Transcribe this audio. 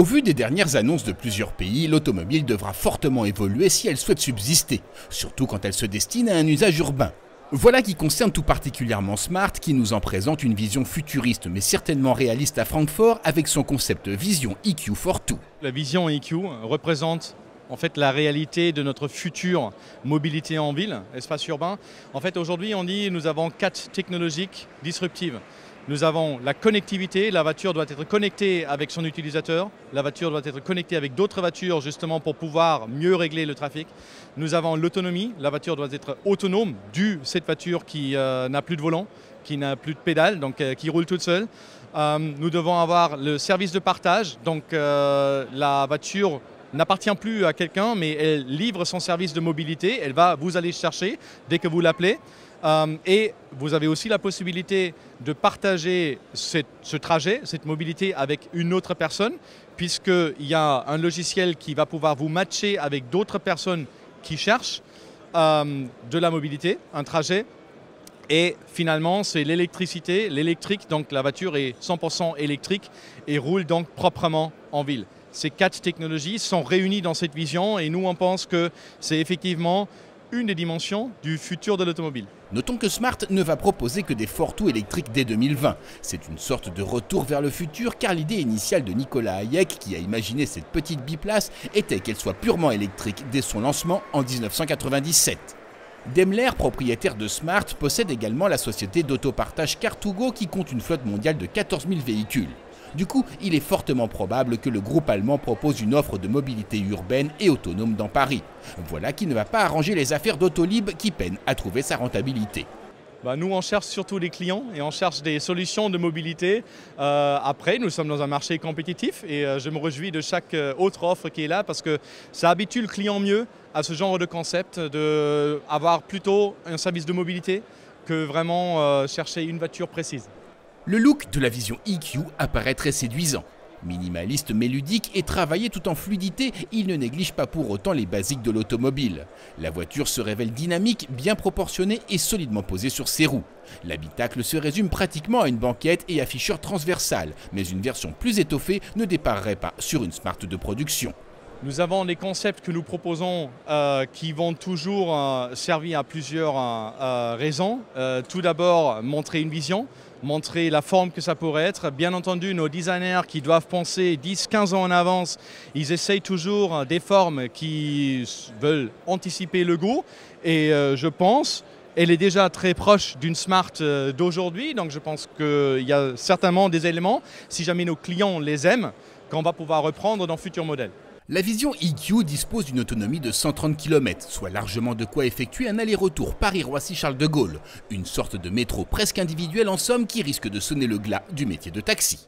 Au vu des dernières annonces de plusieurs pays, l'automobile devra fortement évoluer si elle souhaite subsister, surtout quand elle se destine à un usage urbain. Voilà qui concerne tout particulièrement Smart, qui nous en présente une vision futuriste mais certainement réaliste à Francfort avec son concept Vision EQ for Two. La Vision EQ représente en fait la réalité de notre future mobilité en ville, espace urbain. En fait aujourd'hui on dit nous avons 4 technologies disruptives. Nous avons la connectivité, la voiture doit être connectée avec son utilisateur, la voiture doit être connectée avec d'autres voitures justement pour pouvoir mieux régler le trafic. Nous avons l'autonomie, la voiture doit être autonome cette voiture qui n'a plus de volant, qui n'a plus de pédale, donc qui roule toute seule. Nous devons avoir le service de partage, donc la voiture n'appartient plus à quelqu'un, mais elle livre son service de mobilité, elle va vous aller chercher dès que vous l'appelez. Et vous avez aussi la possibilité de partager ce trajet, cette mobilité avec une autre personne, puisqu'il y a un logiciel qui va pouvoir vous matcher avec d'autres personnes qui cherchent de la mobilité, un trajet. Et finalement, c'est l'électricité, l'électrique, donc la voiture est 100% électrique et roule donc proprement en ville. Ces 4 technologies sont réunies dans cette vision et nous, on pense que c'est effectivement une des dimensions du futur de l'automobile. Notons que Smart ne va proposer que des Fortwo électriques dès 2020. C'est une sorte de retour vers le futur car l'idée initiale de Nicolas Hayek, qui a imaginé cette petite biplace, était qu'elle soit purement électrique dès son lancement en 1997. Daimler, propriétaire de Smart, possède également la société d'autopartage Car2Go qui compte une flotte mondiale de 14 000 véhicules. Du coup, il est fortement probable que le groupe allemand propose une offre de mobilité urbaine et autonome dans Paris. Voilà qui ne va pas arranger les affaires d'Autolib qui peinent à trouver sa rentabilité. Nous, on cherche surtout des clients et on cherche des solutions de mobilité. Après, nous sommes dans un marché compétitif et je me réjouis de chaque autre offre qui est là parce que ça habitue le client mieux à ce genre de concept, d'avoir plutôt un service de mobilité que vraiment chercher une voiture précise. Le look de la Vision EQ apparaît très séduisant. Minimaliste mais ludique et travaillé tout en fluidité, il ne néglige pas pour autant les basiques de l'automobile. La voiture se révèle dynamique, bien proportionnée et solidement posée sur ses roues. L'habitacle se résume pratiquement à une banquette et afficheur transversal, mais une version plus étoffée ne déparerait pas sur une Smart de production. Nous avons des concepts que nous proposons qui vont toujours servir à plusieurs raisons. Tout d'abord, montrer une vision, montrer la forme que ça pourrait être. Bien entendu, nos designers qui doivent penser 10-15 ans en avance, ils essayent toujours des formes qui veulent anticiper le goût. Et je pense elle est déjà très proche d'une Smart d'aujourd'hui. Donc je pense qu'il y a certainement des éléments, si jamais nos clients les aiment, qu'on va pouvoir reprendre dans futurs modèles. La Vision EQ dispose d'une autonomie de 130 km, soit largement de quoi effectuer un aller-retour Paris-Roissy-Charles de Gaulle. Une sorte de métro presque individuel en somme qui risque de sonner le glas du métier de taxi.